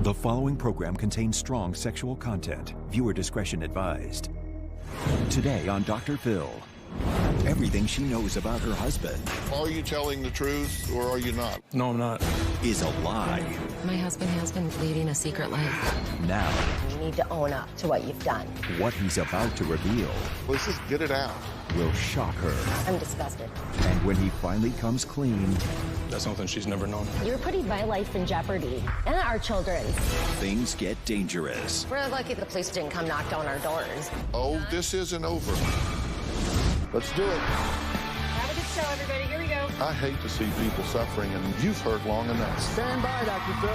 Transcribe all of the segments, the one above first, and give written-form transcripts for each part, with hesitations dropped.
The following program contains strong sexual content. Viewer discretion advised. Today on Dr. Phil, everything she knows about her husband. Are you telling the truth or are you not? No, I'm not. Is a lie. My husband has been leading a secret life. Now, you need to own up to what you've done. What he's about to reveal. Let's just get it out. Will shock her. I'm disgusted. And when he finally comes clean, that's something she's never known. You're putting my life in jeopardy and our children's. Things get dangerous. We're lucky the police didn't come knock down our doors. Oh, this isn't over. Let's do it. Have a good show, everybody. Here we go. I hate to see people suffering, and you've heard long enough. Stand by, Dr. Phil.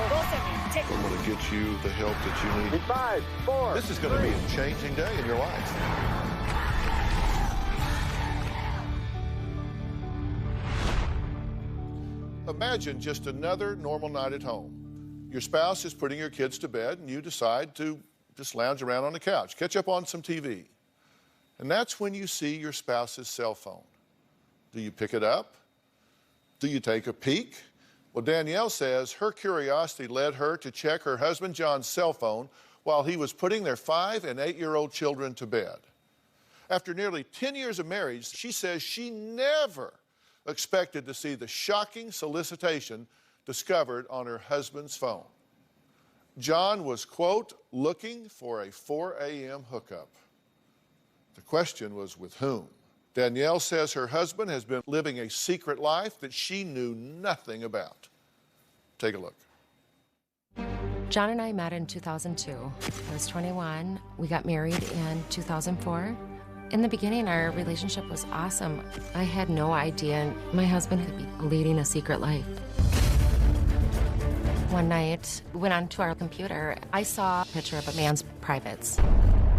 I'm going to get you the help that you need. 5, 4. This is going to be a changing day in your life. Imagine just another normal night at home. Your spouse is putting your kids to bed, and you decide to just lounge around on the couch, catch up on some TV. And that's when you see your spouse's cell phone. Do you pick it up? Do you take a peek? Well, Danielle says her curiosity led her to check her husband John's cell phone while he was putting their 5- and 8-year-old children to bed. After nearly 10 years of marriage, she says she never expected to see the shocking solicitation discovered on her husband's phone. John was, quote, looking for a 4 a.m. hookup. The question was with whom? Danielle says her husband has been living a secret life that she knew nothing about. Take a look. John and I met in 2002. I was 21. We got married in 2004. In the beginning, our relationship was awesome. I had no idea my husband could be leading a secret life. One night, we went onto our computer. I saw a picture of a man's privates.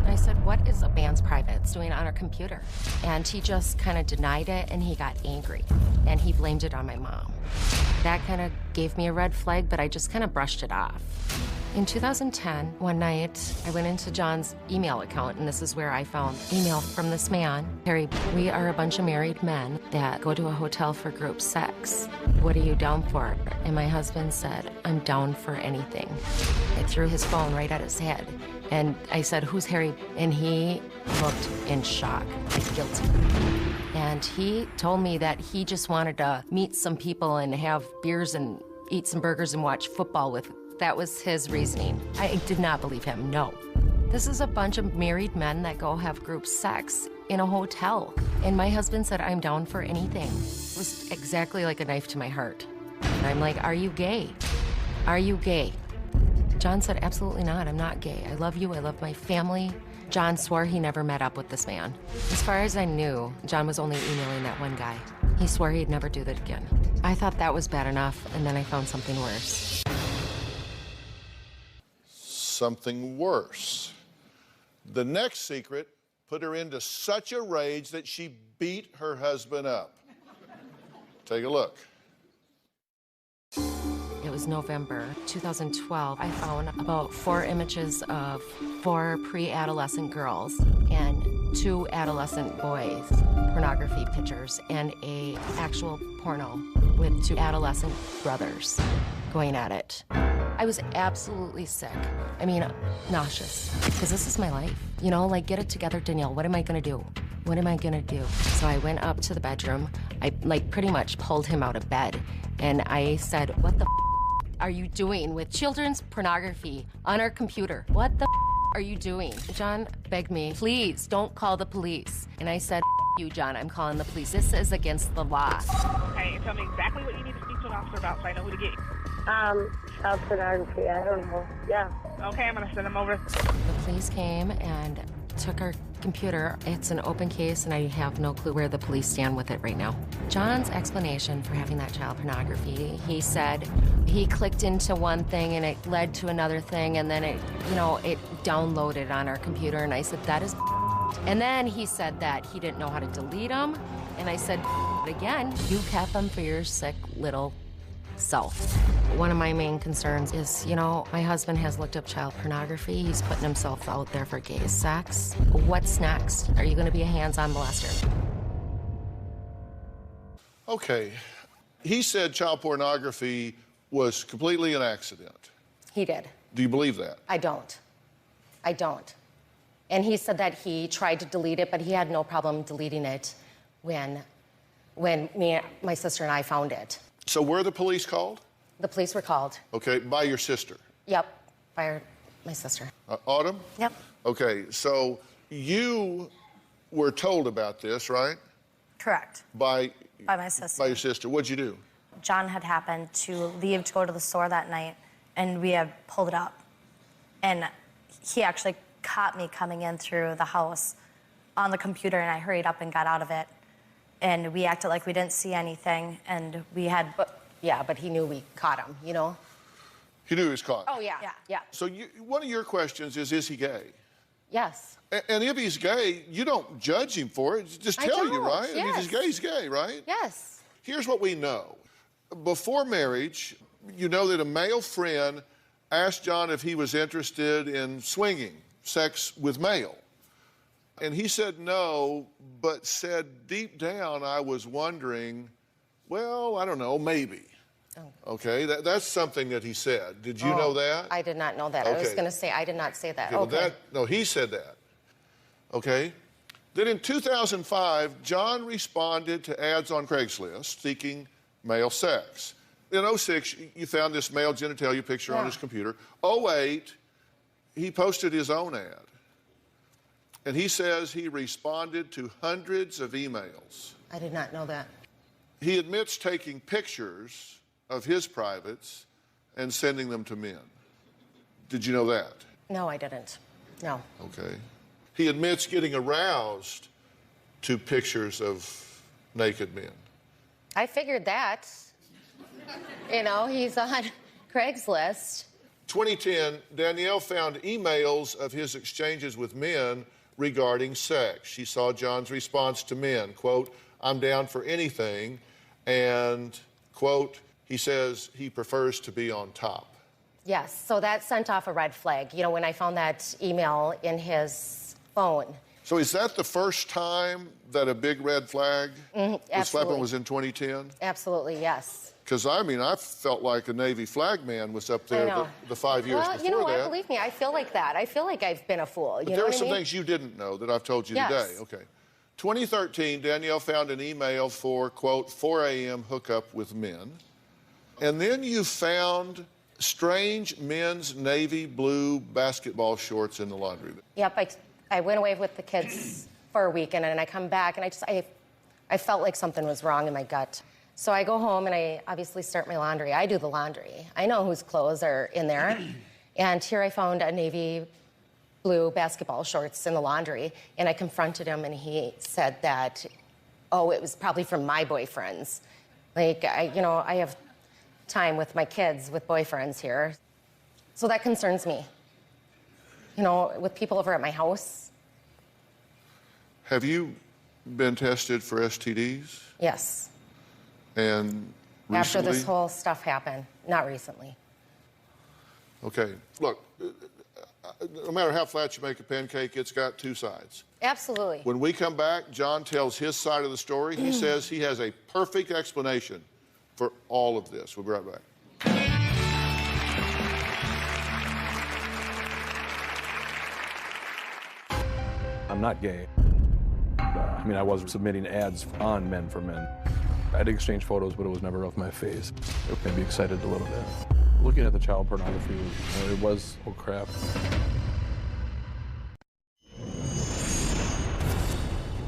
I said, what is a man's privates doing on our computer? And he just kind of denied it, and he got angry, and he blamed it on my mom. That kind of gave me a red flag, but I just kind of brushed it off. In 2010, one night, I went into John's email account, and this is where I found email from this man. Harry, we are a bunch of married men that go to a hotel for group sex. What are you down for? And my husband said, I'm down for anything. I threw his phone right at his head. And I said, who's Harry? And he looked in shock, like guilty. And he told me that he just wanted to meet some people and have beers and eat some burgers and watch football with. That was his reasoning. I did not believe him, no. This is a bunch of married men that go have group sex in a hotel. And my husband said, I'm down for anything. It was exactly like a knife to my heart. And I'm like, are you gay? Are you gay? John said, absolutely not, I'm not gay. I love you, I love my family. John swore he never met up with this man. As far as I knew, John was only emailing that one guy. He swore he'd never do that again. I thought that was bad enough, and then I found something worse. Something worse. The next secret put her into such a rage that she beat her husband up. Take a look. It was November 2012. I found about 4 images of 4 pre-adolescent girls and 2 adolescent boys, pornography pictures, and a actual porno with 2 adolescent brothers going at it. I was absolutely sick. I mean, nauseous, because this is my life. You know, like, get it together, Danielle. What am I gonna do? What am I gonna do? So I went up to the bedroom. I, pretty much pulled him out of bed, and I said, what the are you doing with children's pornography on our computer? What the are you doing? John begged me, please don't call the police. And I said, you, John, I'm calling the police. This is against the law. Okay, and tell me exactly what you need to speak to an officer about so I know who to get you. Child pornography, I don't know, yeah. Okay, I'm gonna send them over. The police came and took our computer. It's an open case, and I have no clue where the police stand with it right now. John's explanation for having that child pornography, he said he clicked into one thing and it led to another thing, and then it downloaded on our computer, and I said, that is and then he said that he didn't know how to delete them, and I said, again, you kept them for your sick little self. One of my main concerns is, my husband has looked up child pornography. He's putting himself out there for gay sex. What's next? Are you going to be a hands-on molester? Okay. He said child pornography was completely an accident. He did. Do you believe that? I don't. I don't. And he said that he tried to delete it, but he had no problem deleting it when my sister and I found it. So were the police called? The police were called. Okay, by your sister? Yep, by my sister. Autumn? Yep. Okay, so you were told about this, right? Correct. By my sister. By your sister. What'd you do? John had happened to leave to go to the store that night, and we had pulled it up. And he actually caught me coming in through the house on the computer, and I hurried up and got out of it. And we acted like we didn't see anything, and we had... But he knew we caught him, you know? He knew he was caught? Oh, yeah. So one of your questions is he gay? Yes. And if he's gay, you don't judge him for it. Just tell you, right? Yes. I mean, if he's gay, right? Yes. Here's what we know. Before marriage, you know that a male friend asked John if he was interested in swinging, sex with male. And he said no, but said deep down, I was wondering, well, I don't know, maybe. Oh. Okay, that's something that he said. Did you know that? I did not know that. Okay. I was going to say I did not say that. Okay. Well, no, he said that. Okay. Then in 2005, John responded to ads on Craigslist seeking male sex. In 2006, you found this male genitalia picture on his computer. 2008, he posted his own ad. And he says he responded to hundreds of emails. I did not know that. He admits taking pictures of his privates and sending them to men. Did you know that? No, I didn't. No. Okay. He admits getting aroused to pictures of naked men. I figured that. You know, he's on Craigslist. 2010, Danielle found emails of his exchanges with men regarding sex. She saw John's response to men, quote, I'm down for anything, and, quote, he says he prefers to be on top. Yes, so that sent off a red flag. You know, when I found that email in his phone. So is that the first time that a big red flag was slapped on was in 2010? Absolutely, yes. Because, I mean, I felt like a Navy flag man was up there the 5 years before that. Well, you know what? Believe me, I feel like that. I feel like I've been a fool. But there are some things you didn't know that I've told you today. Okay. 2013, Danielle found an email for, quote, 4 a.m. hookup with men. And then you found strange men's navy blue basketball shorts in the laundry. Yep, I went away with the kids for a weekend, and I come back, and I felt like something was wrong in my gut. So I go home, and I obviously start my laundry. I do the laundry. I know whose clothes are in there. And here I found a navy blue basketball shorts in the laundry, and I confronted him, and he said that, oh, it was probably from my boyfriends. Like, I have time with my kids, with boyfriends here. So that concerns me. You know, with people over at my house. Have you been tested for STDs? Yes. And recently? After this whole stuff happened, not recently. Okay, look, no matter how flat you make a pancake, it's got two sides. Absolutely. When we come back, John tells his side of the story. He says he has a perfect explanation for all of this. We'll be right back. I'm not gay. I mean, I was submitting ads on Men for Men. I'd exchange photos, but it was never of my face. It made me excited a little bit. Looking at the child pornography, it was, oh crap.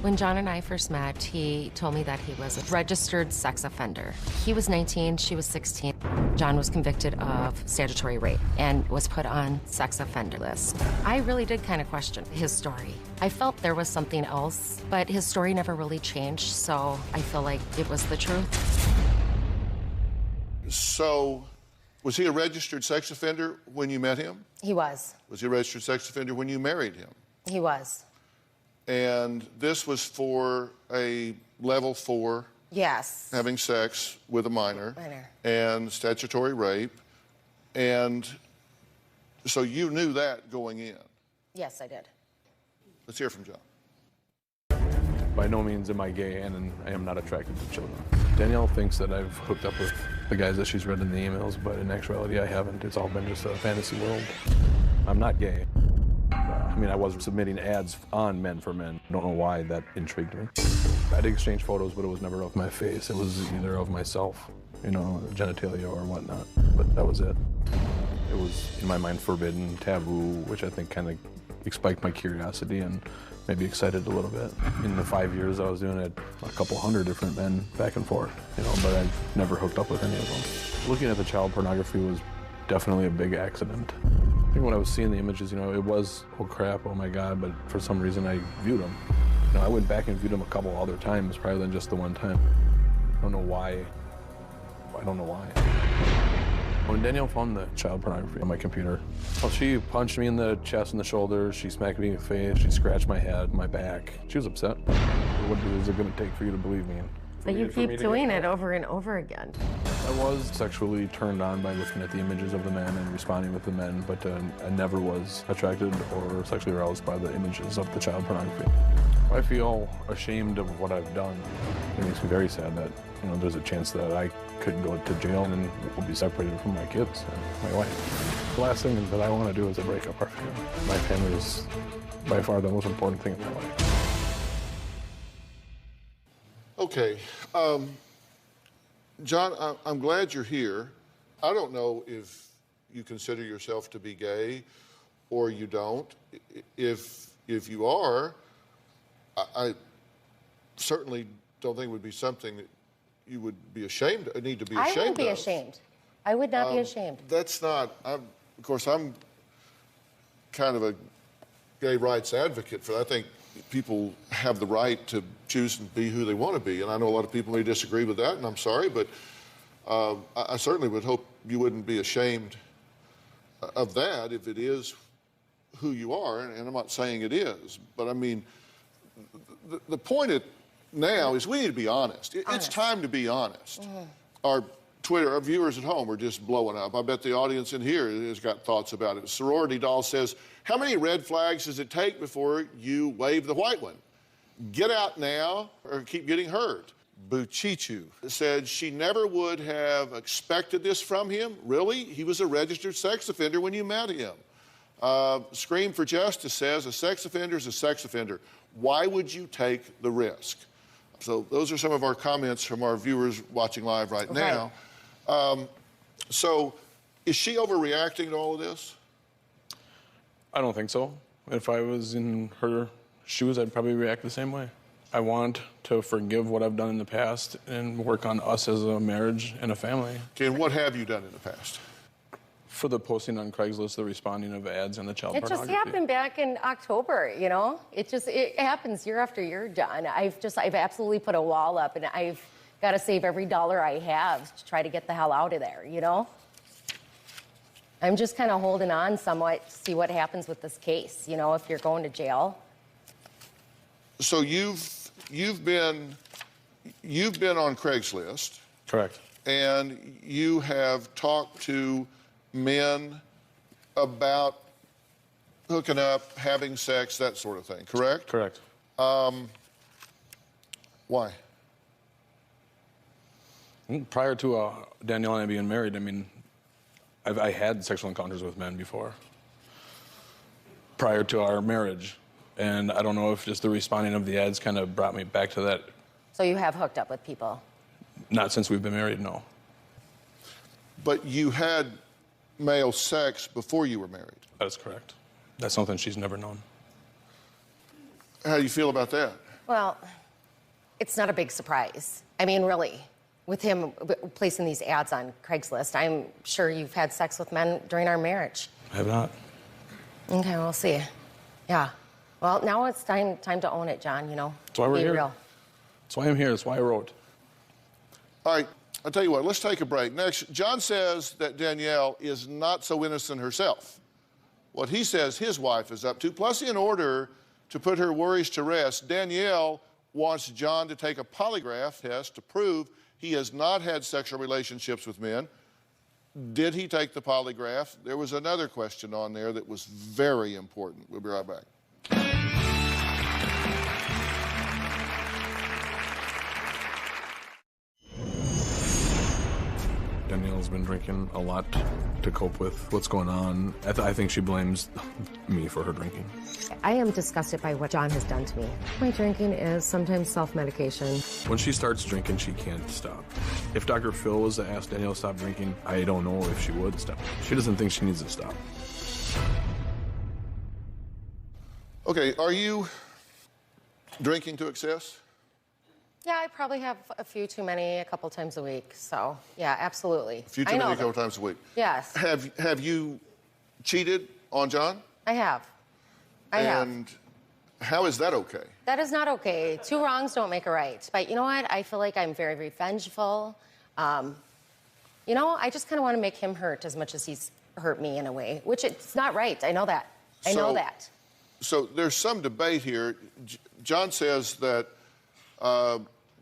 When John and I first met, he told me that he was a registered sex offender. He was 19, she was 16. John was convicted of statutory rape and was put on sex offender list. I really did kind of question his story. I felt there was something else, but his story never really changed, so I feel like it was the truth. So, was he a registered sex offender when you met him? He was. Was he a registered sex offender when you married him? He was. And this was for a level 4. Yes. Having sex with a minor. Minor. And statutory rape. And so you knew that going in. Yes, I did. Let's hear from John. By no means am I gay, and I am not attracted to children. Danielle thinks that I've hooked up with the guys that she's read in the emails, but in actuality I haven't. It's all been just a fantasy world. I'm not gay. I mean, I was submitting ads on Men for Men. I don't know why that intrigued me. I did exchange photos, but it was never of my face. It was either of myself, you know, genitalia or whatnot, but that was it. It was, in my mind, forbidden, taboo, which I think kind of spiked my curiosity and maybe excited a little bit. In the 5 years I was doing it, a couple hundred different men back and forth, you know, but I never hooked up with any of them. Looking at the child pornography was definitely a big accident. I think when I was seeing the images, you know, it was, oh crap, oh my God, but for some reason I viewed them. You know, I went back and viewed them a couple other times, rather than just the one time. I don't know why. I don't know why. When Danielle found the child pornography on my computer, well, she punched me in the chest and the shoulder, she smacked me in the face, she scratched my head, my back. She was upset. What is it going to take for you to believe me? But you keep doing it over and over again. I was sexually turned on by looking at the images of the men and responding with the men, but I never was attracted or sexually aroused by the images of the child pornography. I feel ashamed of what I've done. It makes me very sad that, you know, there's a chance that I could go to jail and will be separated from my kids and my wife. The last thing that I want to do is to break up our family. My family is by far the most important thing in my life. Okay. John, I'm glad you're here. I don't know if you consider yourself to be gay or you don't. If you are, I certainly don't think it would be something that you would be ashamed, need to be ashamed of. I wouldn't be ashamed. I would not be ashamed. That's not, of course, I'm kind of a gay rights advocate for that. I think people have the right to choose and be who they want to be, and I know a lot of people may disagree with that, and I'm sorry, but I certainly would hope you wouldn't be ashamed of that if it is who you are, and I'm not saying it is, but I mean, the point now is we need to be honest. It's time to be honest. Our viewers at home are just blowing up. I bet the audience in here has got thoughts about it. Sorority Doll says, how many red flags does it take before you wave the white one? Get out now or keep getting hurt. Buchichu said she never would have expected this from him. Really? He was a registered sex offender when you met him. Scream for Justice says a sex offender is a sex offender. Why would you take the risk? So those are some of our comments from our viewers watching live right now. So is she overreacting to all of this? I don't think so. If I was in her shoes, I'd probably react the same way. I want to forgive what I've done in the past and work on us as a marriage and a family. Okay, and what have you done in the past? For the posting on Craigslist, the responding of ads and the child pornography. It just happened back in October, you know? It happens year after year, John. I've absolutely put a wall up, and I've got to save every dollar I have to try to get the hell out of there, you know? I'm just kind of holding on somewhat to see what happens with this case, you know, if you're going to jail. So you've been on Craigslist. Correct. And you have talked to men about hooking up, having sex, that sort of thing, correct? Correct. Why? Prior to Danielle and I being married, I mean, I had sexual encounters with men before, prior to our marriage. And I don't know if just the responding of the ads kind of brought me back to that. So you have hooked up with people? Not since we've been married, no. But you had male sex before you were married? That is correct. That's something she's never known. How do you feel about that? Well, it's not a big surprise. I mean, really, with him placing these ads on Craigslist, I'm sure you've had sex with men during our marriage. I have not. Okay, we'll see. Yeah. Well, now it's time to own it, John, you know. That's why we're here. Be real. That's why I'm here. That's why I wrote. All right, I'll tell you what, let's take a break. Next, John says that Danielle is not so innocent herself. What he says his wife is up to, plus in order to put her worries to rest, Danielle wants John to take a polygraph test to prove he has not had sexual relationships with men. Did he take the polygraph? There was another question on there that was very important. We'll be right back. Danielle's been drinking a lot to cope with what's going on. I think she blames me for her drinking. I am disgusted by what John has done to me. My drinking is sometimes self-medication. When she starts drinking, she can't stop. If Dr. Phil was to ask Danielle to stop drinking, I don't know if she would stop. She doesn't think she needs to stop. Okay, are you drinking to excess? Yeah, I probably have a few too many a couple times a week. So, yeah, absolutely. A few too many a couple times a week. Yes. Have you cheated on John? I have. I have. And how is that okay? That is not okay. Two wrongs don't make a right. But you know what? I feel like I'm very revengeful. You know, I just kind of want to make him hurt as much as he's hurt me in a way, which it's not right. I know that. I know that. So there's some debate here. John says that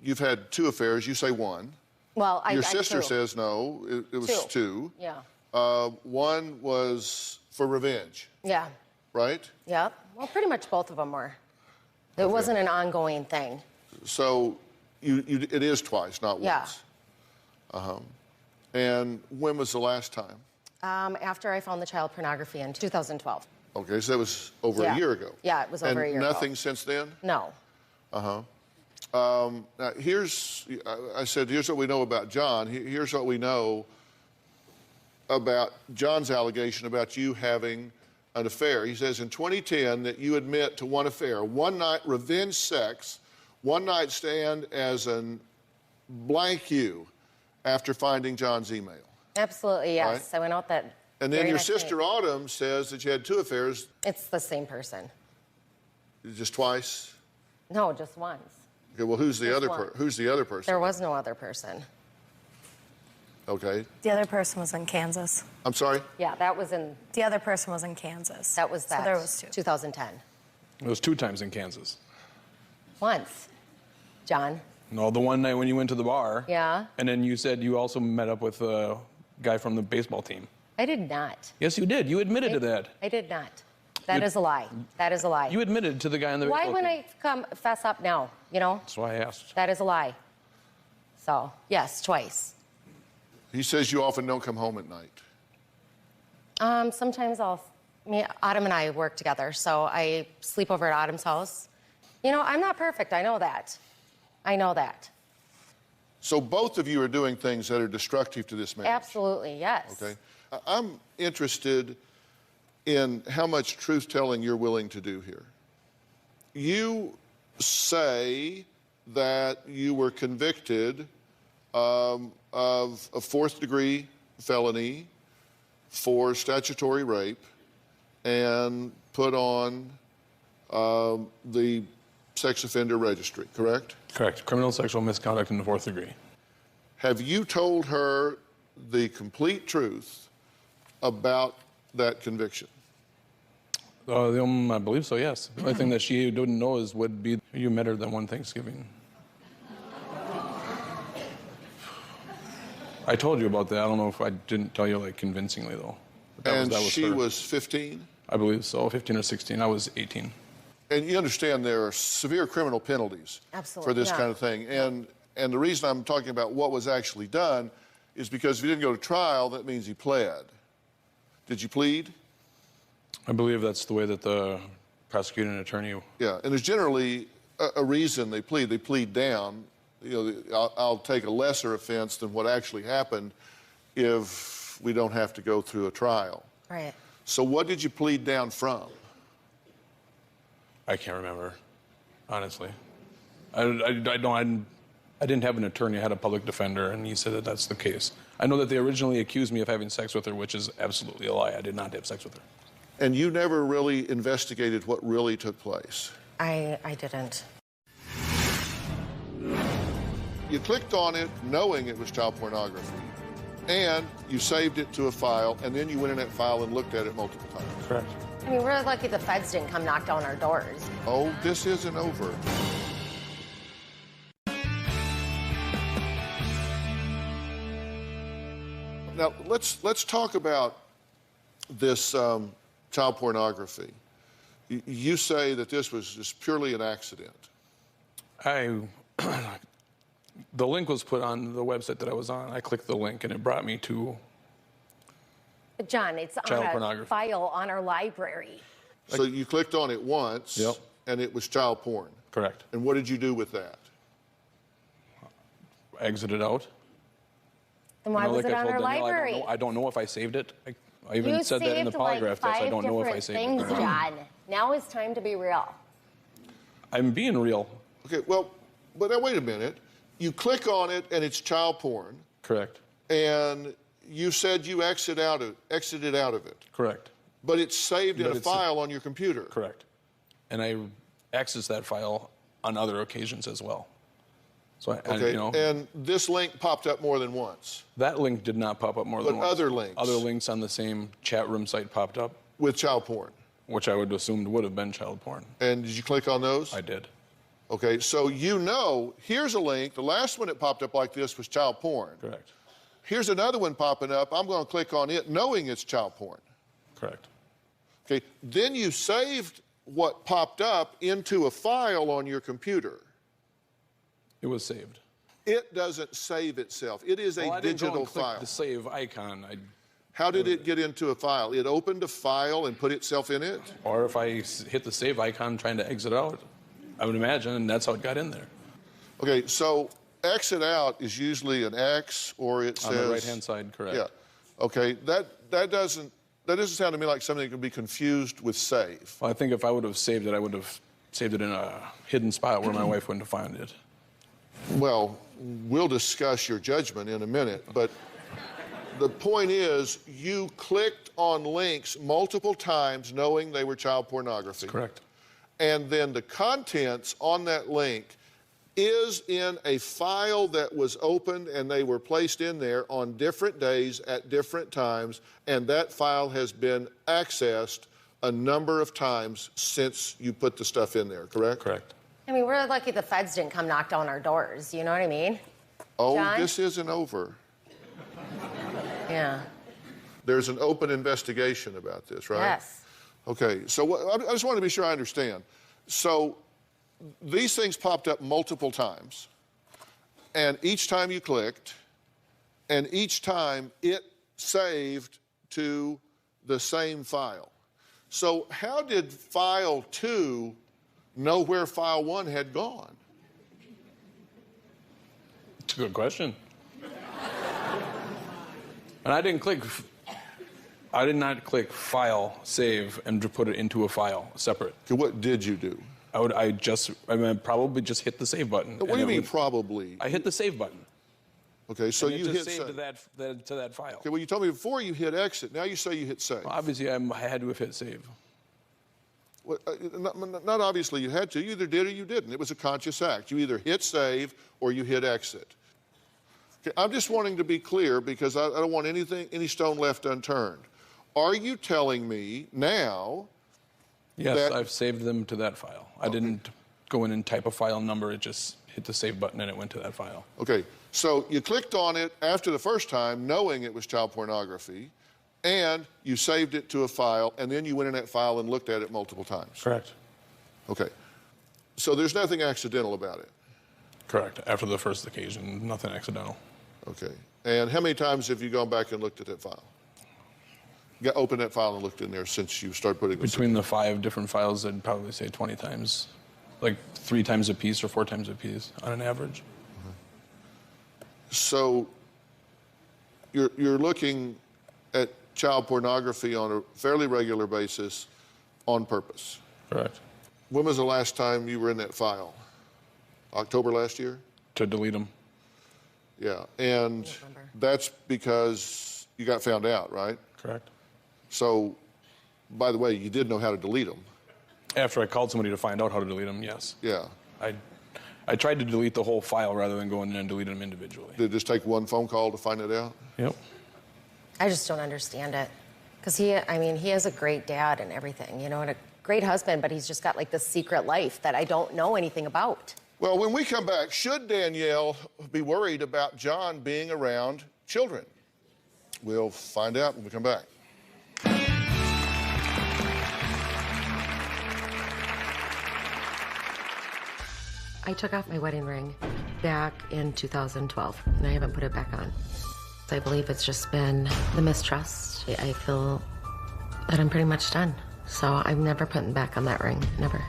you've had 2 affairs. You say 1. Well, Your sister says no, it was 2. Yeah. 1 was for revenge. Yeah. Right? Yeah. Well, pretty much both of them were. It wasn't an ongoing thing. So it is twice, not once. Yeah. And when was the last time? After I found the child pornography in 2012. Okay, so that was over a year ago. Yeah, it was over a year ago. And nothing since then? No. Now, I said, here's what we know about John. Here's what we know about John's allegation about you having an affair. He says in 2010 that you admit to 1 affair, 1 night revenge sex, 1 night stand as an blank you after finding John's email. Absolutely, yes. Right? I went out that. And then your sister Autumn says that you had 2 affairs. It's the same person. Just twice? No, just once. Okay, well, who's the other person? There was no other person. Okay. The other person was in Kansas. I'm sorry? Yeah, that was in. The other person was in Kansas. That was that. So there was 2. 2010. It was 2 times in Kansas. Once. John. No, the one night when you went to the bar. Yeah. And then you said you also met up with a guy from the baseball team. I did not. Yes, you did. You admitted to that. I did not. That is a lie. That is a lie. You admitted to the guy on the baseball team. Why wouldn't I come fess up now, you know? That's why I asked. That is a lie. So, yes, twice. He says you often don't come home at night. Sometimes Autumn and I work together, so I sleep over at Autumn's house. You know, I'm not perfect. I know that. I know that. So both of you are doing things that are destructive to this marriage. Absolutely, yes. Okay. I'm interested in how much truth-telling you're willing to do here. You say that you were convicted of a 4th-degree felony for statutory rape and put on the sex offender registry, correct? Correct. Criminal sexual misconduct in the 4th degree. Have you told her the complete truth about that conviction? I believe so, yes. The only thing that she didn't know would be you met her that one Thanksgiving. I told you about that. I don't know if I didn't tell you, like, convincingly, though. And she was 15? I believe so, 15 or 16. I was 18. And you understand there are severe criminal penalties for this kind of thing. And the reason I'm talking about what was actually done is because if you didn't go to trial, that means he pled. Did you plead? I believe that's the way that the prosecuting attorney... Yeah, and there's generally a reason they plead. They plead down. You know, I'll take a lesser offense than what actually happened if we don't have to go through a trial. Right. So what did you plead down from? I can't remember, honestly. I didn't have an attorney. I had a public defender, and he said that that's the case. I know that they originally accused me of having sex with her, which is absolutely a lie. I did not have sex with her. And you never really investigated what really took place? I didn't. You clicked on it knowing it was child pornography, and you saved it to a file, and then you went in that file and looked at it multiple times. Correct. I mean, we're lucky the feds didn't come knock down our doors. Oh, this isn't over. Now, let's talk about this child pornography. You say that this was just purely an accident. The link was put on the website that I was on. I clicked the link and it brought me to John, it's child on a pornography. file on our library. So you clicked on it once, Yep. and it was child porn. Correct. And what did you do with that? Exited out. Then why was it on our library? I don't know if I saved it. I even You said that in the saved like polygraph test. I 5 don't know if I different saved things, it. John. Now it's time to be real. I'm being real. Okay, well, but now wait a minute. You click on it, and it's child porn, Correct. and you said you exited out of it. Correct. But it's saved in But a it's file on your computer. Correct. And I accessed that file on other occasions as well. So Okay, you know, and this link popped up more than once that link did not pop up more than But once. other links? Other links on the same chat room site popped up, with child porn. which I would assume would have been child porn. And did you click on those? I did. Okay, so you know, here's a link. The last one that popped up like this was child porn. Correct. Here's another one popping up. I'm going to click on it knowing it's child porn. Correct. Okay, then you saved what popped up into a file on your computer. It was saved. It doesn't save itself. It is Well, a I didn't go digital and click file. the save icon. How did it get into a file? It opened a file and put itself in it? Or if I hit the save icon trying to exit out, I would imagine, and that's how it got in there. Okay, so exit out is usually an X, or it says... On the right-hand side, correct. Yeah. Okay, that doesn't sound to me like something that can be confused with save. Well, I think if I would have saved it, I would have saved it in a hidden spot where my wife wouldn't have found it. Well, we'll discuss your judgment in a minute, but the point is you clicked on links multiple times knowing they were child pornography. Correct. And then the contents on that link is in a file that was opened and they were placed in there on different days at different times, and that file has been accessed a number of times since you put the stuff in there, correct? Correct. I mean, we're lucky the feds didn't come knock down our doors. You know what I mean? Oh, John? this isn't over. Yeah. There's an open investigation about this, right? Yes. Okay, so I just want to be sure I understand. So these things popped up multiple times, and each time you clicked, and each time it saved to the same file. So how did file 2 know where file 1 had gone? It's a good question. And I did not click file, save, and to put it into a file separate. Okay, what did you do? I probably just hit the save button. What do you mean probably? I hit the save button. Okay, so And you it hit just saved save. to that file. Okay, well, you told me before you hit exit. Now you say you hit save. Well, obviously, I had to have hit save. Well, not obviously you had to. You either did or you didn't. It was a conscious act. You either hit save or you hit exit. Okay, I'm just wanting to be clear because I don't want any stone left unturned. Are you telling me now? Yes, I've saved them to that file. I didn't go in and type a file number. It just hit the save button and it went to that file. Okay, so you clicked on it after the first time, knowing it was child pornography, and you saved it to a file, and then you went in that file and looked at it multiple times. Correct. Okay, so there's nothing accidental about it. Correct. After the first occasion, nothing accidental. Okay, and how many times have you gone back and looked at that file? Opened that file and looked in there since you started putting this Between the 5 different files, I'd probably say 20 times. Like 3 times a piece or 4 times a piece on an average. So you're looking at child pornography on a fairly regular basis on purpose. Correct. When was the last time you were in that file? October last year? To delete them. Yeah, and that's because you got found out, right? Correct. So, by the way, you did know how to delete them. After I called somebody to find out how to delete them, yes. Yeah. I tried to delete the whole file rather than going in and delete them individually. Did it just take one phone call to find it out? Yep. I just don't understand it. Because he has a great dad and everything, you know, and a great husband, but he's just got like this secret life that I don't know anything about. Well, when we come back, should Danielle be worried about John being around children? We'll find out when we come back. I took off my wedding ring back in 2012, and I haven't put it back on. I believe it's just been the mistrust. I feel that I'm pretty much done. So I'm never putting back on that ring, never.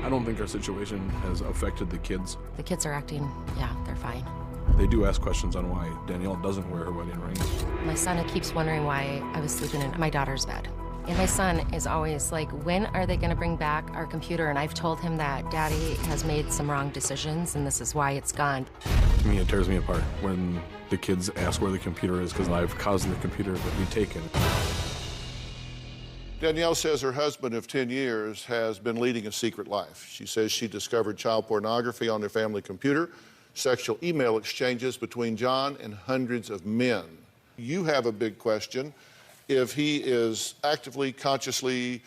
I don't think our situation has affected the kids. The kids are acting, yeah, they're fine. They do ask questions on why Danielle doesn't wear her wedding ring. My son keeps wondering why I was sleeping in my daughter's bed. And my son is always like, when are they gonna bring back our computer? And I've told him that Daddy has made some wrong decisions and this is why it's gone. To me, it tears me apart when the kids ask where the computer is because I've caused the computer to be taken. Danielle says her husband of 10 years has been leading a secret life. She says she discovered child pornography on their family computer, sexual email exchanges between John and hundreds of men. You have a big question. If he is actively, consciously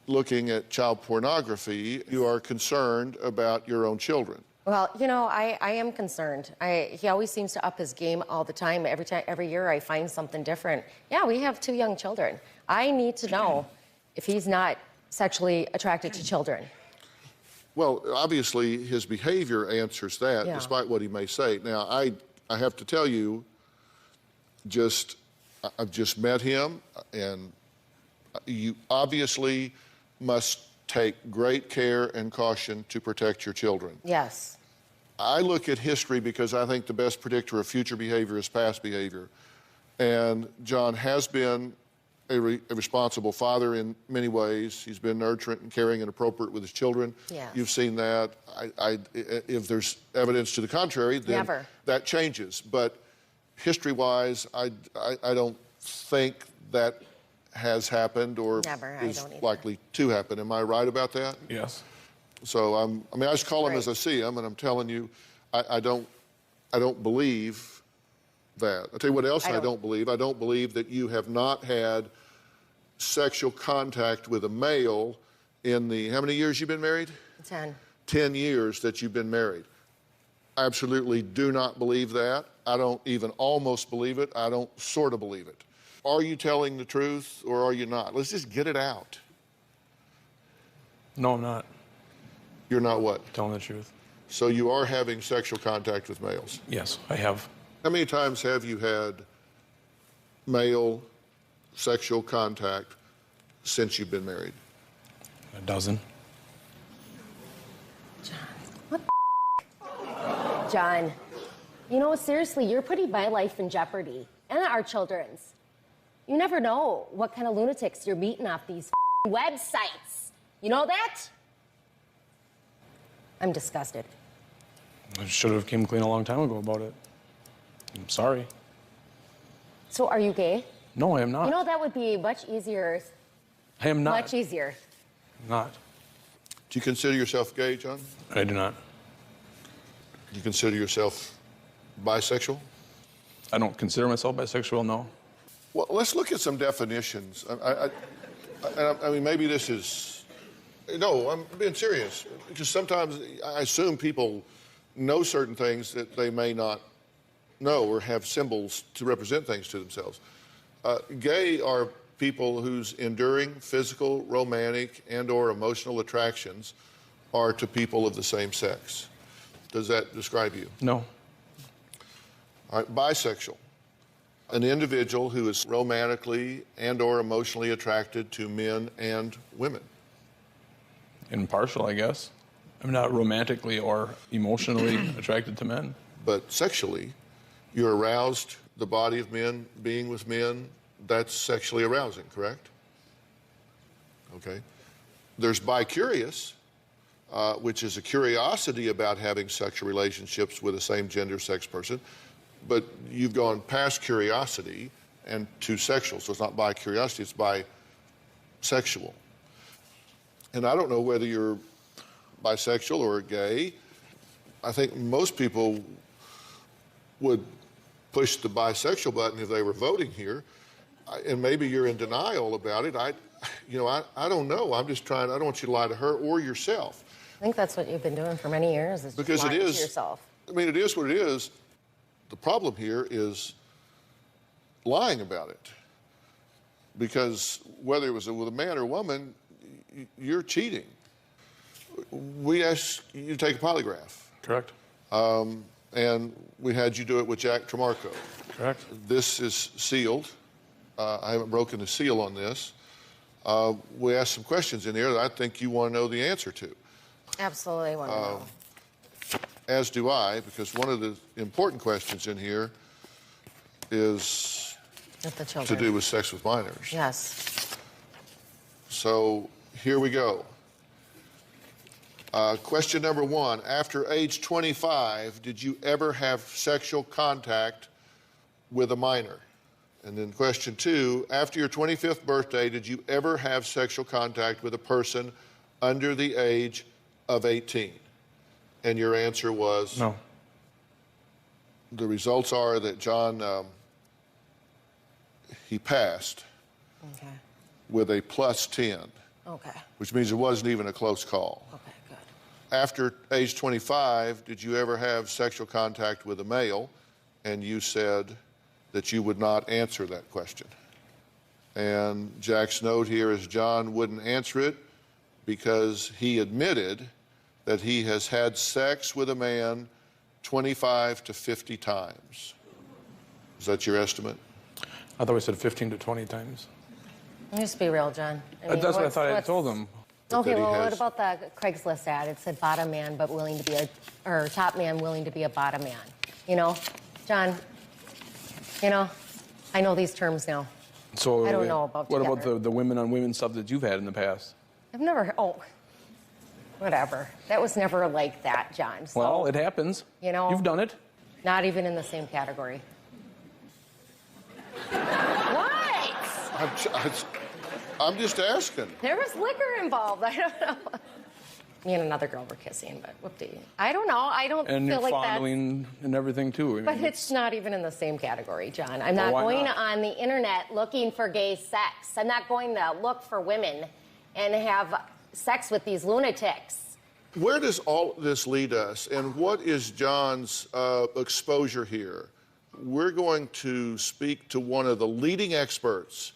looking at child pornography, you are concerned about your own children. Well, you know, I am concerned. He always seems to up his game all the time. Every year I find something different. Yeah, we have 2 young children. I need to know if he's not sexually attracted to children. Well, obviously, his behavior answers that, Yeah. despite what he may say. Now, I have to tell you, I've just met him, and you obviously must take great care and caution to protect your children. Yes. I look at history because I think the best predictor of future behavior is past behavior. And John has been a responsible father in many ways. He's been nurturant and caring and appropriate with his children. Yes. You've seen that. If there's evidence to the contrary, then Never. that changes. But history-wise, I don't think that has happened or Never. I is don't either. likely to happen. Am I right about that? Yes. So I just call him Right. as I see him, and I'm telling you, I don't believe that. I'll tell you what else I don't believe. I don't believe that you have not had sexual contact with a male in the, how many years you've been married? 10. 10 years that you've been married. I absolutely do not believe that. I don't even almost believe it. I don't sort of believe it. Are you telling the truth or are you not? Let's just get it out. No, I'm not You're not what? telling the truth. So you are having sexual contact with males. Yes, I have. How many times have you had male sexual contact since you've been married? A dozen. John, you know, seriously, you're putting my life in jeopardy and our children's. You never know what kind of lunatics you're meeting off these websites. You know that? I'm disgusted. I should have came clean a long time ago about it. I'm sorry. So are you gay? No, I am not. You know, that would be much easier. I am not. Much easier. Not. Do you consider yourself gay, John? I do not. Do you consider yourself bisexual? I don't consider myself bisexual, no. Well, let's look at some definitions. I mean, maybe this is... No, I'm being serious. Because sometimes I assume people know certain things that they may not know or have symbols to represent things to themselves. Gay are people whose enduring physical, romantic, and or emotional attractions are to people of the same sex. Does that describe you? No. All right, bisexual. An individual who is romantically and or emotionally attracted to men and women. Impartial, I guess. I'm not romantically or emotionally attracted to men. But sexually, you're aroused, the body of men, being with men, that's sexually arousing, correct? Okay. There's bicurious, which is a curiosity about having sexual relationships with a same gender sex person, but you've gone past curiosity and to sexual, so it's not bicuriosity, it's bisexual. And I don't know whether you're bisexual or gay. I think most people would push the bisexual button if they were voting here, and maybe you're in denial about it. I don't know. I'm just trying. I don't want you to lie to her or yourself. I think that's what you've been doing for many years, is Because just it lying is. to yourself. I mean, it is what it is. The problem here is lying about it. Because whether it was with a man or a woman, you're cheating. We asked you to take a polygraph. Correct. And we had you do it with Jack Tremarco. Correct. This is sealed. I haven't broken the seal on this. We asked some questions in here that I think you want to know the answer to. Absolutely want to know. As do I, because one of the important questions in here is With the to children. do with sex with minors. Yes. So here we go. Question number 1. After age 25, did you ever have sexual contact with a minor? And then question 2, after your 25th birthday, did you ever have sexual contact with a person under the age of 18? And your answer was? No. The results are that John, he passed Okay. with a +10, Okay. which means it wasn't even a close call. Okay, good. After age 25, did you ever have sexual contact with a male? And you said that you would not answer that question. And Jack's note here is John wouldn't answer it because he admitted that he has had sex with a man 25 to 50 times. Is that your estimate? I thought we said 15 to 20 times. Let's be real, John. That's what I thought I told him. Okay, that he well, what has- about the Craigslist ad? It said bottom man, but willing to be or top man willing to be a bottom man. You know, John, I know these terms now. So I don't know about what about together. the women on women stuff that you've had in the past? I've never, whatever. That was never like that, John. So, Well, it happens. You've done it. Not even in the same category. What? I'm just asking. There was liquor involved. I don't know. Me and another girl were kissing, but whoopty. I don't know. I don't And feel you're like that. fondling and everything, too. I mean, But it's not even in the same category, John. I'm not why going not? on the internet looking for gay sex. I'm not going to look for women and have sex with these lunatics. Where does all this lead us, and what is John's exposure here? We're going to speak to one of the leading experts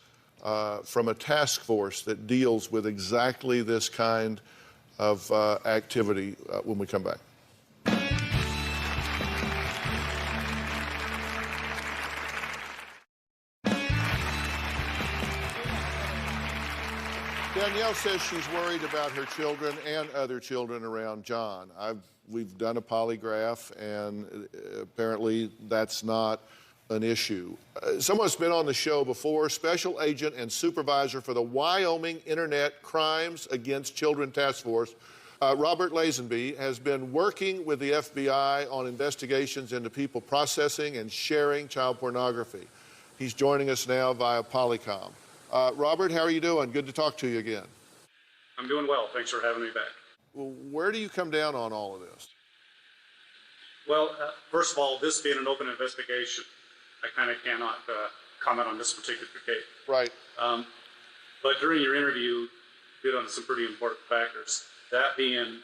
from a task force that deals with exactly this kind of activity when we come back. Danielle says she's worried about her children and other children around John. We've done a polygraph, and apparently that's not an issue. Someone's been on the show before, Special Agent and Supervisor for the Wyoming Internet Crimes Against Children Task Force. Robert Lazenby has been working with the FBI on investigations into people processing and sharing child pornography. He's joining us now via Polycom. Robert, how are you doing? Good to talk to you again. I'm doing well. Thanks for having me back. Well, where do you come down on all of this? Well, first of all, this being an open investigation, I kind of cannot comment on this particular case. Right. But during your interview, you hit on some pretty important factors, that being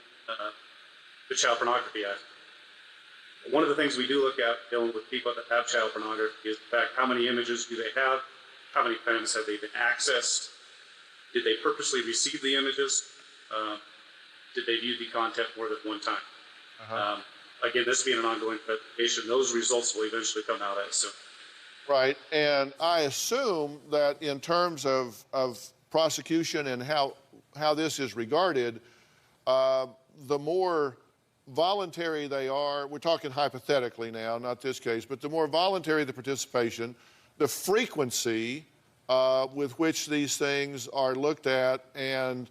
the Child Pornography Act. One of the things we do look at dealing with people that have child pornography is the fact, how many images do they have? How many times have they been accessed? Did they purposely receive the images? Did they view the content more than one time? Again, this being an ongoing investigation, those results will eventually come out as soon. Right, and I assume that in terms of prosecution and how this is regarded, the more voluntary they are, we're talking hypothetically now, not this case, but the more voluntary the participation, the frequency with which these things are looked at, and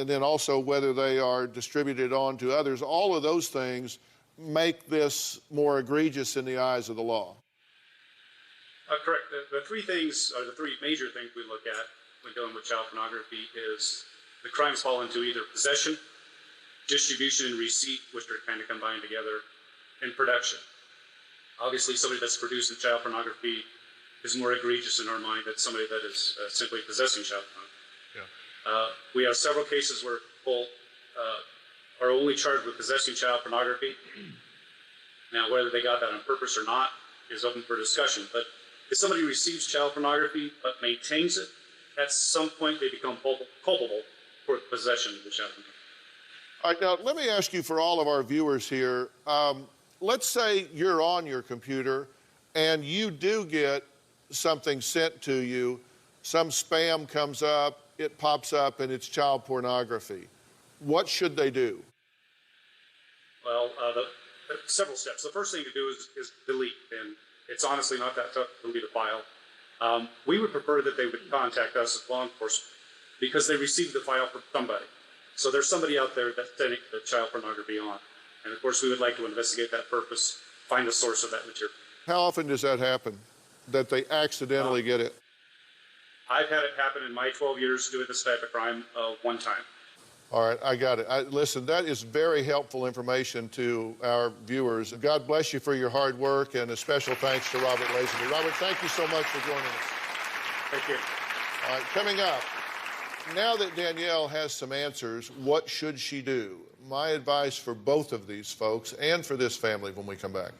then also whether they are distributed on to others, all of those things make this more egregious in the eyes of the law. Correct. The three things, or the three major things we look at when dealing with child pornography is the crimes fall into either possession, distribution, and receipt, which are kind of combined together, and production. Obviously, somebody that's producing child pornography is more egregious in our mind than somebody that is simply possessing child pornography. Yeah. We have several cases where people are only charged with possessing child pornography. Now, whether they got that on purpose or not is open for discussion. But if somebody receives child pornography but maintains it, at some point they become culpable for possession of the child. All right, now let me ask you, for all of our viewers here, let's say you're on your computer and you do get something sent to you, some spam comes up, it pops up, and it's child pornography. What should they do? Well, several steps. The first thing to do is delete, and it's honestly not that tough to delete a file. We would prefer that they would contact us as law enforcement because they received the file from somebody. So there's somebody out there that's sending the child pornography on. And of course, we would like to investigate that purpose, find the source of that material. How often does that happen, that they accidentally get it? I've had it happen in my 12 years doing this type of crime one time. All right, I got it. Listen, that is very helpful information to our viewers. God bless you for your hard work, and a special thanks to Robert Lazenby. Robert, thank you so much for joining us. Thank you. All right, coming up, now that Danielle has some answers, what should she do? My advice for both of these folks and for this family when we come back.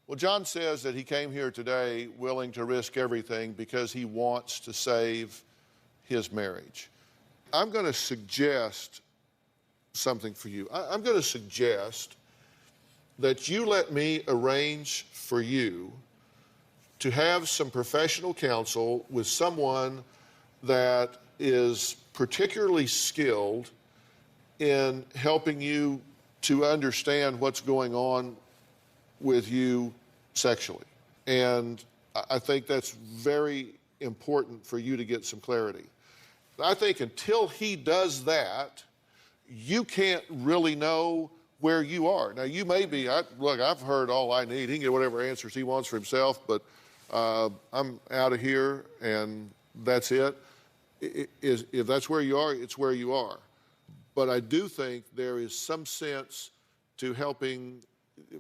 Well, John says that he came here today willing to risk everything because he wants to save his marriage. I'm going to suggest something for you. I'm going to suggest that you let me arrange for you to have some professional counsel with someone that is particularly skilled in helping you to understand what's going on with you sexually. And I think that's very important for you to get some clarity. I think until he does that, you can't really know where you are. Now, you may be, look, I've heard all I need. He can get whatever answers he wants for himself, but I'm out of here, and that's it. If that's where you are, it's where you are. But I do think there is some sense to helping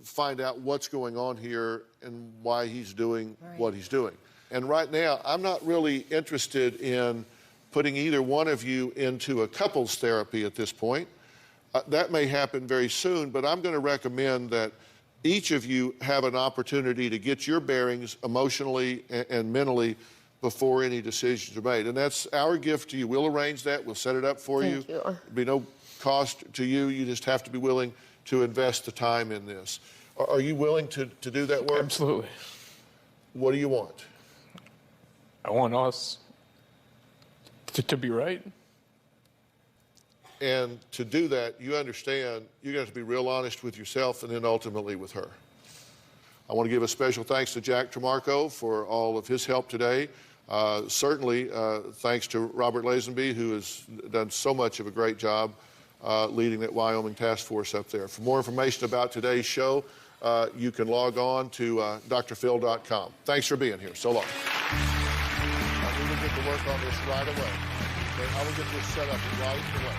find out what's going on here and why he's doing what he's doing. And right now, I'm not really interested in putting either one of you into a couples therapy at this point. That may happen very soon, but I'm going to recommend that each of you have an opportunity to get your bearings emotionally and mentally before any decisions are made. And that's our gift to you. We'll arrange that. We'll set it up for you. Thank you. There'll be no cost to you. You just have to be willing to invest the time in this. Are you willing to do that work? Absolutely. What do you want? I want us to be right. And to do that, you understand, you're going to have to be real honest with yourself and then ultimately with her. I want to give a special thanks to Jack Tremarco for all of his help today. Certainly, thanks to Robert Lazenby, who has done so much of a great job leading that Wyoming task force up there. For more information about today's show, you can log on to drphil.com. Thanks for being here. So long. We will get to work on this right away. Okay? I will get this set up right away.